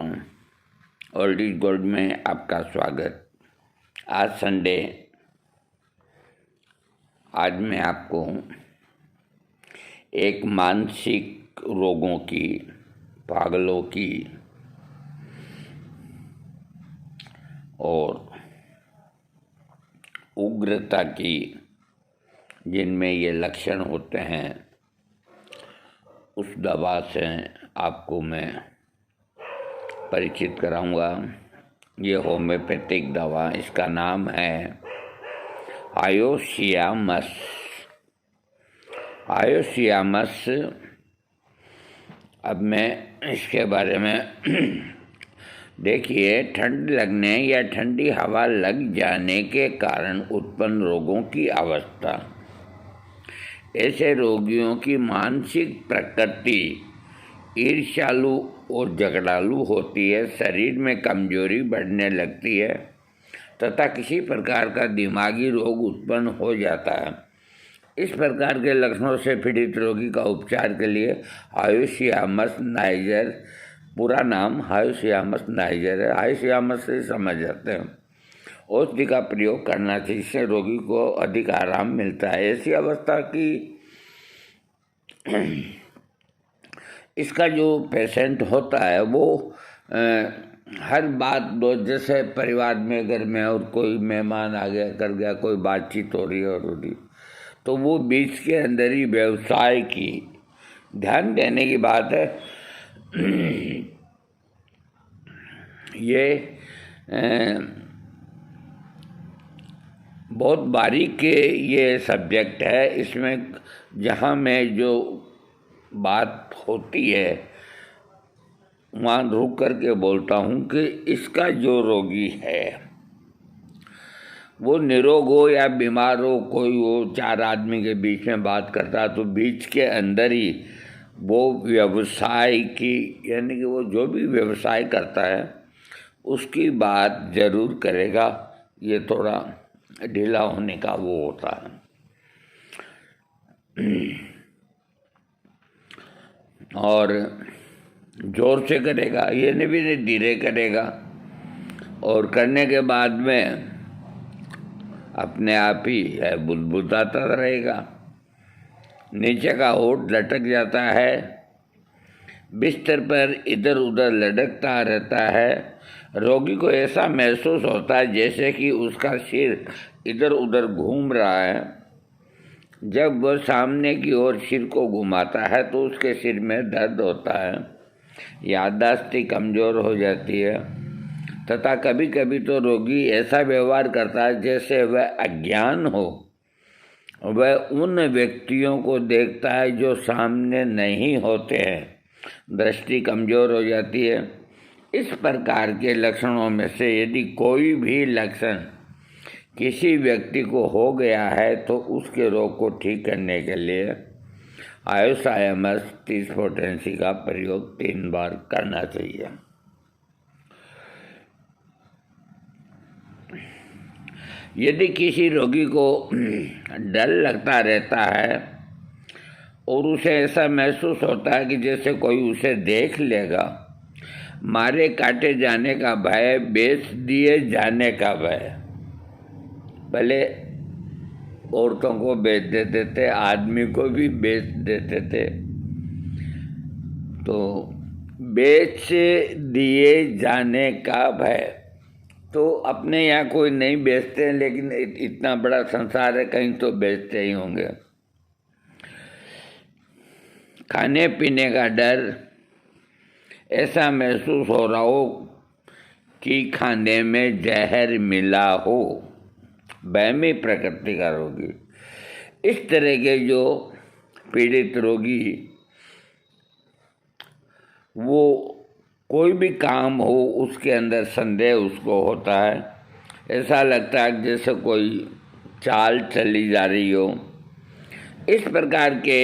Old is gold में आपका स्वागत। आज संडे। आज मैं आपको एक मानसिक रोगों की, पागलों की और उग्रता की, जिनमें ये लक्षण होते हैं, उस दवा से आपको मैं परिचित कराऊंगा। ये होम्योपैथिक दवा, इसका नाम है आयोसियामस। आयोसियामस। अब मैं इसके बारे में देखिए, ठंड लगने या ठंडी हवा लग जाने के कारण उत्पन्न रोगों की अवस्था। ऐसे रोगियों की मानसिक प्रकृति ईर्ष्यालु और झगड़ालू होती है, शरीर में कमजोरी बढ़ने लगती है तथा किसी प्रकार का दिमागी रोग उत्पन्न हो जाता है। इस प्रकार के लक्षणों से पीड़ित रोगी का उपचार के लिए आयोसियामस नाइजर, पूरा नाम आयोसियामस नाइजर है, आयोसियामस से समझ जाते हैं, औषधि का प्रयोग करना चाहिए। इससे रोगी को अधिक आराम मिलता है। ऐसी अवस्था की इसका जो पेशेंट होता है वो हर बात दो, जैसे परिवार में, घर में और कोई मेहमान आ गया, कर गया, कोई बातचीत हो रही है और हो रही, तो वो बीच के अंदर ही व्यवसाय की ध्यान देने की बात है। ये बहुत बारीक ये सब्जेक्ट है। इसमें जहाँ मैं जो बात होती है वहाँ रुक करके बोलता हूँ कि इसका जो रोगी है वो निरोग हो या बीमार हो, कोई वो चार आदमी के बीच में बात करता है तो बीच के अंदर ही वो व्यवसाय की, यानी कि वो जो भी व्यवसाय करता है उसकी बात जरूर करेगा। ये थोड़ा ढीला होने का वो होता है। और जोर से करेगा, ये नहीं धीरे करेगा, और करने के बाद में अपने आप ही है बुदबुदाता रहेगा, नीचे का होठ लटक जाता है, बिस्तर पर इधर उधर लटकता रहता है। रोगी को ऐसा महसूस होता है जैसे कि उसका सिर इधर उधर घूम रहा है। जब वह सामने की ओर सिर को घुमाता है तो उसके सिर में दर्द होता है, याददाश्त कमज़ोर हो जाती है तथा कभी कभी तो रोगी ऐसा व्यवहार करता है जैसे वह अज्ञान हो। वह उन व्यक्तियों को देखता है जो सामने नहीं होते हैं, दृष्टि कमज़ोर हो जाती है। इस प्रकार के लक्षणों में से यदि कोई भी लक्षण किसी व्यक्ति को हो गया है तो उसके रोग को ठीक करने के लिए आयोसियामस 30 पोटेंसी का प्रयोग 3 बार करना चाहिए। यदि किसी रोगी को डर लगता रहता है और उसे ऐसा महसूस होता है कि जैसे कोई उसे देख लेगा, मारे काटे जाने का भय, बेच दिए जाने का भय, भले औरतों को बेच देते थे, आदमी को भी बेच देते थे, तो बेच दिए जाने का भय। तो अपने यहाँ कोई नहीं बेचते हैं, लेकिन इतना बड़ा संसार है, कहीं तो बेचते ही होंगे। खाने पीने का डर, ऐसा महसूस हो रहा हो कि खाने में जहर मिला हो, वहमी प्रकृति का रोगी। इस तरह के जो पीड़ित रोगी, वो कोई भी काम हो उसके अंदर संदेह उसको होता है, ऐसा लगता है जैसे कोई चाल चली जा रही हो। इस प्रकार के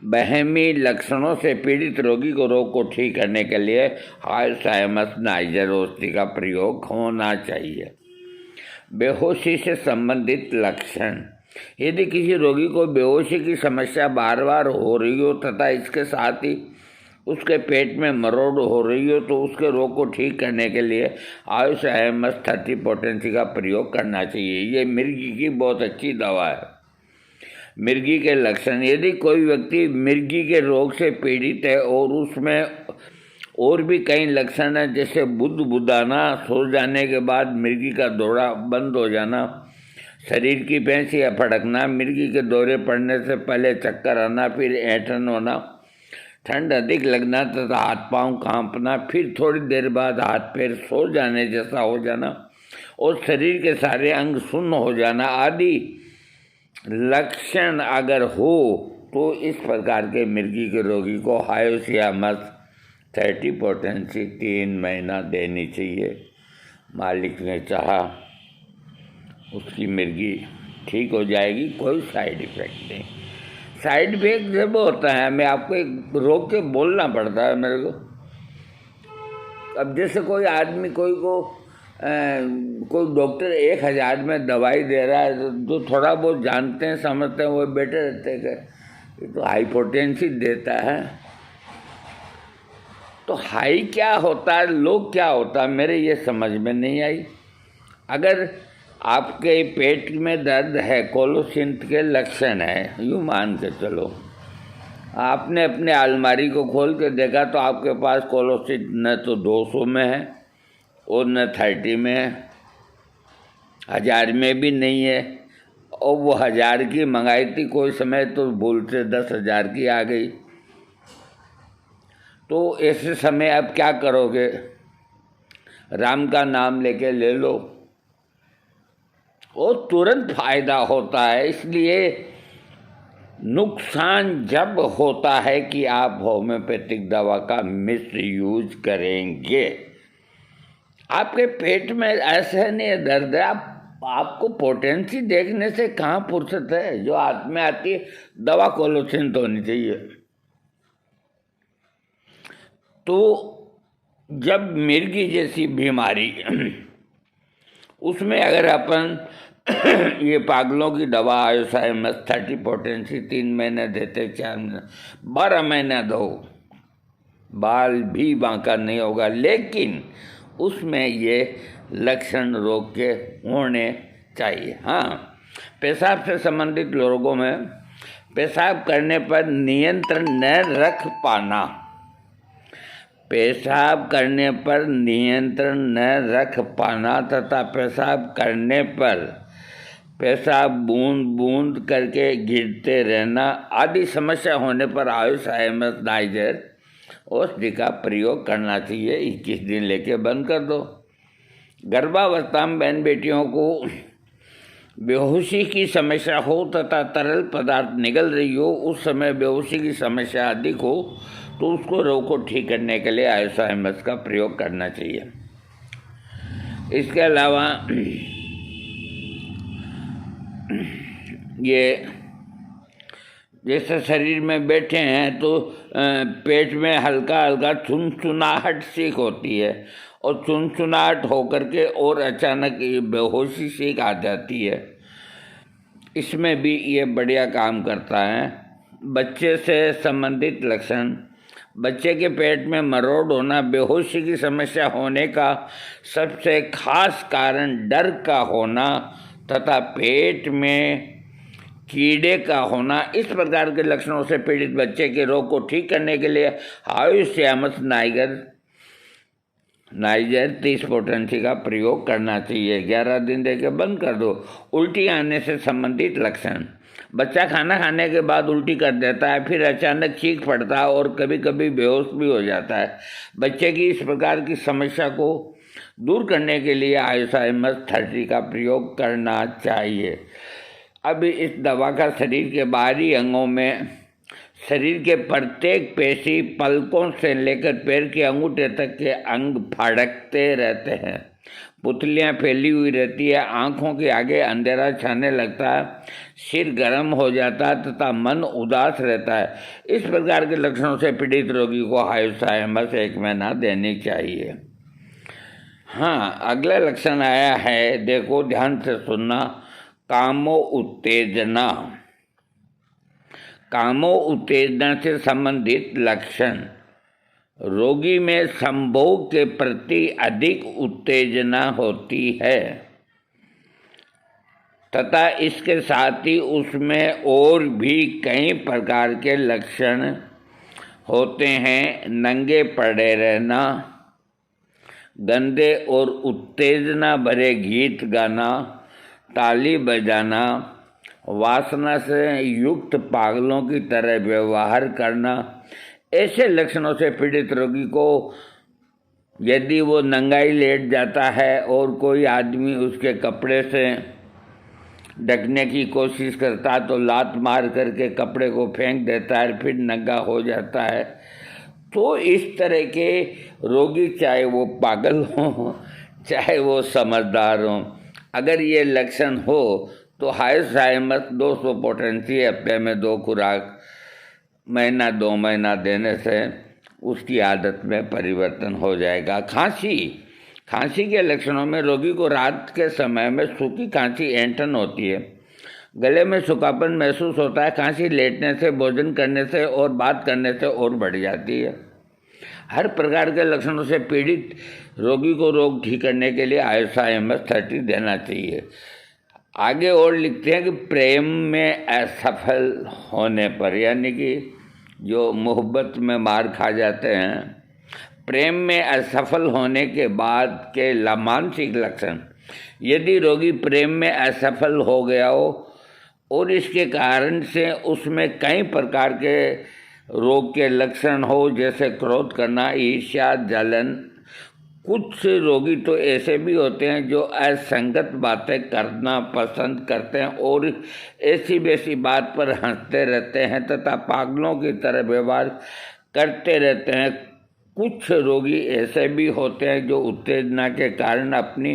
वहमी लक्षणों से पीड़ित रोगी को रोग को ठीक करने के लिए आयोसियामस नाइजर औषधि का प्रयोग होना चाहिए। बेहोशी से संबंधित लक्षण। यदि किसी रोगी को बेहोशी की समस्या बार बार हो रही हो तथा इसके साथ ही उसके पेट में मरोड़ हो रही हो तो उसके रोग को ठीक करने के लिए आयुष IMS 30 पोटेंसी का प्रयोग करना चाहिए। ये मिर्गी की बहुत अच्छी दवा है। मिर्गी के लक्षण, यदि कोई व्यक्ति मिर्गी के रोग से पीड़ित है और उसमें और भी कई लक्षण हैं, जैसे बुदबुदाना, सो जाने के बाद मिर्गी का दौरा बंद हो जाना, शरीर की पेंच या फड़कना, मिर्गी के दौरे पड़ने से पहले चक्कर आना, फिर ऐंठन होना, ठंड अधिक लगना तथा हाथ पांव कांपना, फिर थोड़ी देर बाद हाथ पैर सो जाने जैसा हो जाना और शरीर के सारे अंग शून्य हो जाना आदि लक्षण अगर हो तो इस प्रकार के मिर्गी के रोगी को IMS 30 पोटेंसी 3 महीना देनी चाहिए। मालिक ने चाहा उसकी मिर्गी ठीक हो जाएगी, कोई साइड इफेक्ट नहीं। साइड इफेक्ट जब होता है हमें आपको एक रोक के बोलना पड़ता है मेरे को। अब जैसे कोई आदमी कोई डॉक्टर 1000 में दवाई दे रहा है, जो थोड़ा बहुत जानते हैं समझते हैं वो बेटर रहते हैं कि तो हाइपोटेंसी देता है। तो हाई क्या होता है, लो क्या होता है, मेरे ये समझ में नहीं आई। अगर आपके पेट में दर्द है, कोलोसिंथ के लक्षण है, यूँ मान के चलो, आपने अपने अलमारी को खोल के देखा तो आपके पास कोलोसिंथ न तो 200 में है और न 30 में है, 1000 में भी नहीं है, और वो 1000 की मंगाई थी कोई समय तो भूल से 10,000 की आ गई। तो ऐसे समय अब क्या करोगे? राम का नाम लेके ले लो, वो तुरंत फायदा होता है। इसलिए नुकसान जब होता है कि आप होम्योपैथिक दवा का मिस यूज करेंगे। आपके पेट में ऐसे नहीं दर्द है, आपको पोटेंसी देखने से कहाँ फुर्सत है, जो हाथ में आती है दवा कोलोसिंथ होनी चाहिए। तो जब मिर्गी जैसी बीमारी उसमें अगर अपन ये पागलों की दवा IMS 30 पोटेंसी 3 महीने देते, 4 महीने, 12 महीने दो, बाल भी बांका नहीं होगा, लेकिन उसमें ये लक्षण रोग के होने चाहिए। हाँ, पेशाब से संबंधित लोगों में पेशाब करने पर नियंत्रण न रख पाना, पेशाब करने पर नियंत्रण न रख पाना तथा पेशाब करने पर पेशाब बूंद बूंद करके गिरते रहना आदि समस्या होने पर IMS नाइजर औषधि का प्रयोग करना चाहिए। 21 दिन लेके बंद कर दो। गर्भावस्था में बहन बेटियों को बेहोशी की समस्या हो तथा तरल पदार्थ निकल रही हो, उस समय बेहोशी की समस्या अधिक हो तो उसको रोग को ठीक करने के लिए IMS का प्रयोग करना चाहिए। इसके अलावा ये जैसे शरीर में बैठे हैं तो पेट में हल्का हल्का चुनचुनाहट सीख होती है और चुनचुनाहट होकर के और अचानक ये बेहोशी सीख आ जाती है। इसमें भी ये बढ़िया काम करता है। बच्चे से संबंधित लक्षण, बच्चे के पेट में मरोड़ होना बेहोशी की समस्या होने का सबसे खास कारण डर का होना तथा पेट में कीड़े का होना। इस प्रकार के लक्षणों से पीड़ित बच्चे के रोग को ठीक करने के लिए IMS नाइजर 30 पोटेंसी का प्रयोग करना चाहिए। 11 दिन देके बंद कर दो। उल्टी आने से संबंधित लक्षण, बच्चा खाना खाने के बाद उल्टी कर देता है, फिर अचानक चीख पड़ता है और कभी कभी बेहोश भी हो जाता है। बच्चे की इस प्रकार की समस्या को दूर करने के लिए IMS 30 का प्रयोग करना चाहिए। अब इस दवा का शरीर के बाहरी अंगों में, शरीर के प्रत्येक पेशी, पलकों से लेकर पैर के अंगूठे तक के अंग फड़कते रहते हैं, पुतलियाँ फैली हुई रहती है, आँखों के आगे अंधेरा छाने लगता है, सिर गर्म हो जाता है तथा मन उदास रहता है। इस प्रकार के लक्षणों से पीड़ित रोगी को IMS 1 महीना देनी चाहिए। हाँ, अगला लक्षण आया है, देखो ध्यान से सुनना, कामो उत्तेजना। कामो उत्तेजना से संबंधित लक्षण, रोगी में संभोग के प्रति अधिक उत्तेजना होती है तथा इसके साथ ही उसमें और भी कई प्रकार के लक्षण होते हैं। नंगे पड़े रहना, गंदे और उत्तेजना भरे गीत गाना, ताली बजाना, वासना से युक्त पागलों की तरह व्यवहार करना, ऐसे लक्षणों से पीड़ित रोगी को यदि वो नंगाई लेट जाता है और कोई आदमी उसके कपड़े से ढकने की कोशिश करता तो लात मार करके कपड़े को फेंक देता है, फिर नंगा हो जाता है। तो इस तरह के रोगी, चाहे वो पागल हो चाहे वो समझदार हो, अगर ये लक्षण हो तो हाइसाइमस 200 पोटेंसी हफ्ते में 2 खुराक महीना 2 महीना देने से उसकी आदत में परिवर्तन हो जाएगा। खांसी के लक्षणों में रोगी को रात के समय में सूखी खांसी, ऐंठन होती है, गले में सूखापन महसूस होता है। खांसी लेटने से, भोजन करने से और बात करने से और बढ़ जाती है। हर प्रकार के लक्षणों से पीड़ित रोगी को रोग ठीक करने के लिए ISA-MS 30 देना चाहिए। आगे और लिखते हैं कि प्रेम में असफल होने पर, यानी कि जो मोहब्बत में मार खा जाते हैं, प्रेम में असफल होने के बाद के मानसिक लक्षण। यदि रोगी प्रेम में असफल हो गया हो और इसके कारण से उसमें कई प्रकार के रोग के लक्षण हो, जैसे क्रोध करना, ईर्ष्या, जलन। कुछ रोगी तो ऐसे भी होते हैं जो असंगत बातें करना पसंद करते हैं और ऐसी वैसी बात पर हंसते रहते हैं तथा पागलों की तरह व्यवहार करते रहते हैं। कुछ रोगी ऐसे भी होते हैं जो उत्तेजना के कारण अपनी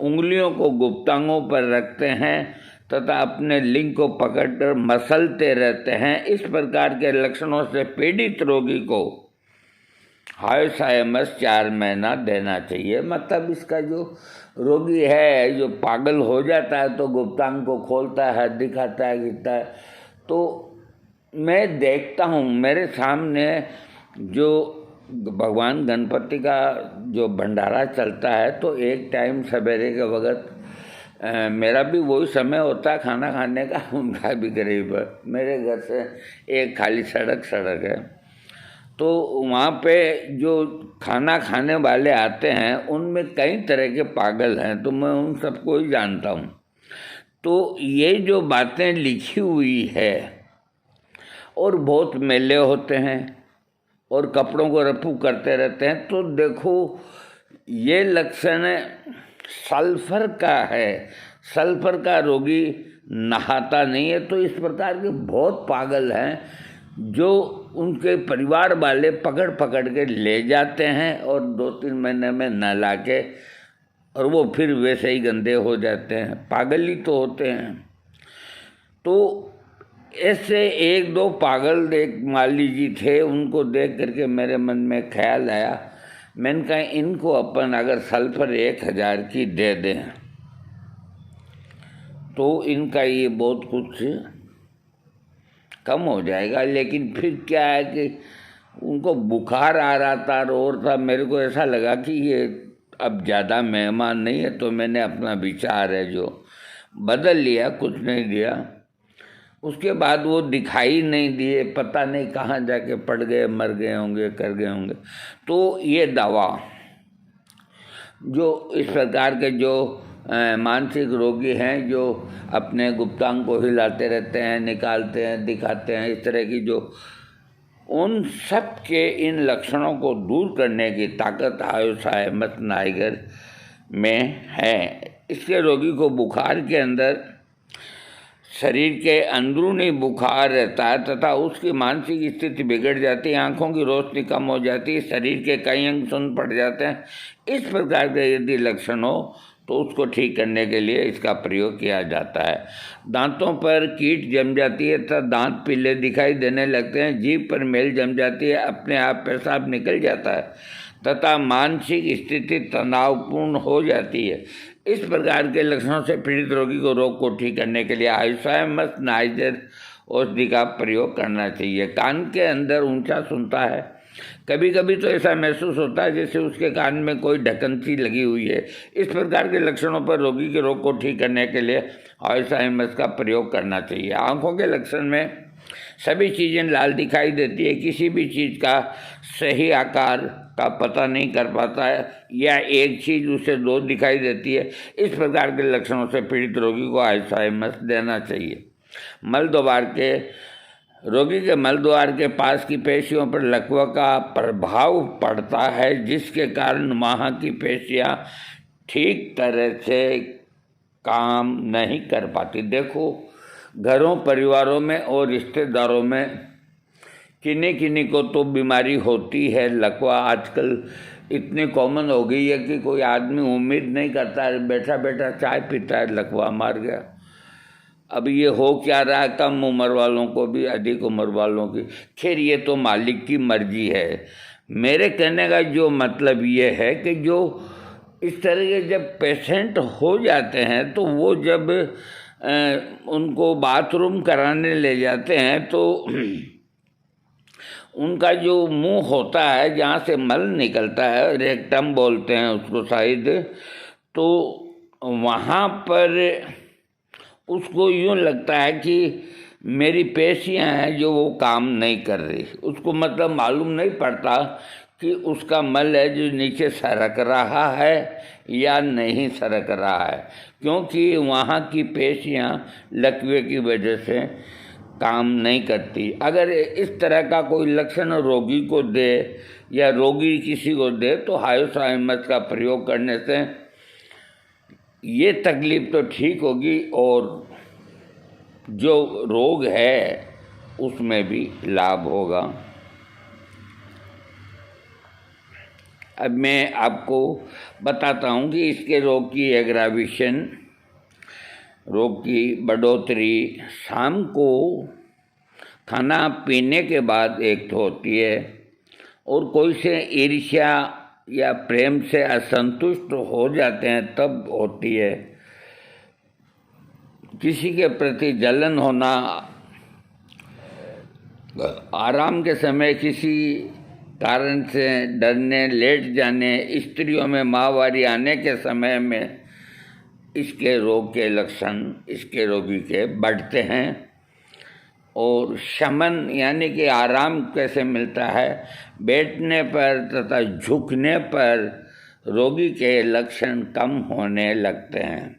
उंगलियों को गुप्तांगों पर रखते हैं तथा अपने लिंग को पकड़कर मसलते रहते हैं। इस प्रकार के लक्षणों से पीड़ित रोगी को ISA-MS 4 महीना देना चाहिए। मतलब इसका जो रोगी है, जो पागल हो जाता है तो गुप्तांग को खोलता है, दिखाता है, गिरता है। तो मैं देखता हूँ मेरे सामने जो भगवान गणपति का जो भंडारा चलता है, तो एक टाइम सवेरे के वक्त मेरा भी वही समय होता है खाना खाने का, उनका भी करीब। मेरे घर से एक खाली सड़क है, तो वहाँ पे जो खाना खाने वाले आते हैं उनमें कई तरह के पागल हैं, तो मैं उन सबको ही जानता हूँ। तो ये जो बातें लिखी हुई है, और बहुत मेले होते हैं और कपड़ों को रफू करते रहते हैं, तो देखो ये लक्षण सल्फर का है। सल्फर का रोगी नहाता नहीं है। तो इस प्रकार के बहुत पागल हैं जो उनके परिवार वाले पकड़ के ले जाते हैं और 2-3 महीने में नहला के, और वो फिर वैसे ही गंदे हो जाते हैं। पागल ही तो होते हैं। तो ऐसे 1-2 पागल एक माली जी थे, उनको देख करके मेरे मन में ख्याल आया, मैंने कहा इनको अपन अगर सल्फर 1000 की दे दें तो इनका ये बहुत कुछ कम हो जाएगा। लेकिन फिर क्या है कि उनको बुखार आ रहा था, रो रहा था। मेरे को ऐसा लगा कि ये अब ज़्यादा मेहमान नहीं है, तो मैंने अपना विचार है जो बदल लिया, कुछ नहीं दिया। उसके बाद वो दिखाई नहीं दिए, पता नहीं कहाँ जाके पड़ गए, मर गए होंगे, कर गए होंगे। तो ये दवा जो इस प्रकार के जो मानसिक रोगी हैं, जो अपने गुप्तांग को हिलाते रहते हैं, निकालते हैं, दिखाते हैं, इस तरह की जो, उन सब के इन लक्षणों को दूर करने की ताकत ISA-MS नाइगर में है। इसके रोगी को बुखार के अंदर शरीर के अंदरूनी बुखार रहता है तथा उसकी मानसिक स्थिति बिगड़ जाती है, आँखों की रोशनी कम हो जाती है, शरीर के कई अंग सुन्न पड़ जाते हैं। इस प्रकार के यदि लक्षण हो तो उसको ठीक करने के लिए इसका प्रयोग किया जाता है। दांतों पर कीट जम जाती है तथा दांत पीले दिखाई देने लगते हैं, जीभ पर मेल जम जाती है, अपने आप पेशाब निकल जाता है तथा मानसिक स्थिति तनावपूर्ण हो जाती है। इस प्रकार के लक्षणों से पीड़ित रोगी को रोग को ठीक करने के लिए ISA-MS नाइगर औषधि का प्रयोग करना चाहिए। कान के अंदर ऊंचा सुनता है, कभी कभी तो ऐसा महसूस होता है जैसे उसके कान में कोई ढक्कन सी लगी हुई है। इस प्रकार के लक्षणों पर रोगी के रोग को ठीक करने के लिए आयोसाइमस का प्रयोग करना चाहिए। आँखों के लक्षण में सभी चीज़ें लाल दिखाई देती है, किसी भी चीज़ का सही आकार का पता नहीं कर पाता है, या एक चीज़ उसे दो दिखाई देती है। इस प्रकार के लक्षणों से पीड़ित रोगी को आयोसाइमस देना चाहिए। रोगी के मल द्वार के पास की पेशियों पर लकवा का प्रभाव पड़ता है, जिसके कारण वहाँ की पेशियाँ ठीक तरह से काम नहीं कर पाती। देखो, घरों, परिवारों में और रिश्तेदारों में किन्हीं किन्हीं को तो बीमारी होती है। लकवा आजकल इतनी कॉमन हो गई है कि कोई आदमी उम्मीद नहीं करता है, बैठा बैठा चाय पीता है, लकवा मार गया। अब ये हो क्या रहा है, कम उम्र वालों को भी, अधिक उम्र वालों की। खैर, ये तो मालिक की मर्जी है। मेरे कहने का जो मतलब ये है कि जो इस तरह के जब पेशेंट हो जाते हैं तो वो जब उनको बाथरूम कराने ले जाते हैं तो उनका जो मुंह होता है, जहाँ से मल निकलता है, रेक्टम बोलते हैं उसको शायद, तो वहाँ पर उसको यूँ लगता है कि मेरी पेशियाँ हैं जो वो काम नहीं कर रही। उसको मतलब मालूम नहीं पड़ता कि उसका मल है जो नीचे सरक रहा है या नहीं सरक रहा है, क्योंकि वहाँ की पेशियाँ लकवे की वजह से काम नहीं करती। अगर इस तरह का कोई लक्षण रोगी को दे या रोगी किसी को दे तो आयोसाइमस का प्रयोग करने से ये तकलीफ तो ठीक होगी और जो रोग है उसमें भी लाभ होगा। अब मैं आपको बताता हूँ कि इसके रोग की एग्रावेशन, रोग की बढ़ोतरी शाम को खाना पीने के बाद एक तो होती है, और कोई से ईर्ष्या या प्रेम से असंतुष्ट हो जाते हैं तब होती है। किसी के प्रति जलन होना, आराम के समय किसी कारण से डरने, लेट जाने, स्त्रियों में माहवारी आने के समय में इसके रोग के लक्षण इसके रोगी के बढ़ते हैं। और शमन यानी कि आराम कैसे मिलता है, बैठने पर तथा झुकने पर रोगी के लक्षण कम होने लगते हैं।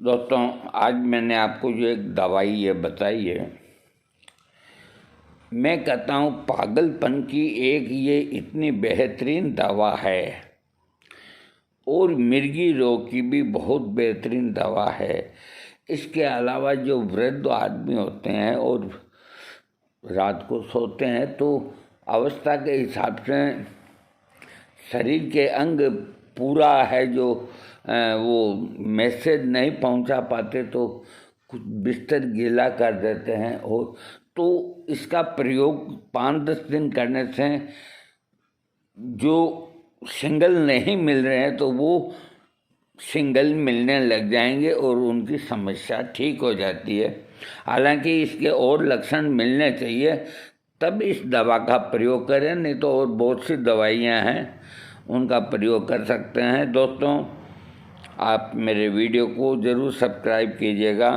दोस्तों, आज मैंने आपको जो एक दवाई ये बताई है, मैं कहता हूँ पागलपन की एक ये इतनी बेहतरीन दवा है, और मिर्गी रोग की भी बहुत बेहतरीन दवा है। इसके अलावा जो वृद्ध आदमी होते हैं और रात को सोते हैं तो अवस्था के हिसाब से शरीर के अंग पूरा है जो वो मैसेज नहीं पहुंचा पाते तो कुछ बिस्तर गीला कर देते हैं। और तो इसका प्रयोग 5-10 दिन करने से जो सिंगल नहीं मिल रहे हैं तो वो सिंगल मिलने लग जाएंगे और उनकी समस्या ठीक हो जाती है। हालांकि इसके और लक्षण मिलने चाहिए तब इस दवा का प्रयोग करें, नहीं तो और बहुत सी दवाइयां हैं उनका प्रयोग कर सकते हैं। दोस्तों, आप मेरे वीडियो को ज़रूर सब्सक्राइब कीजिएगा।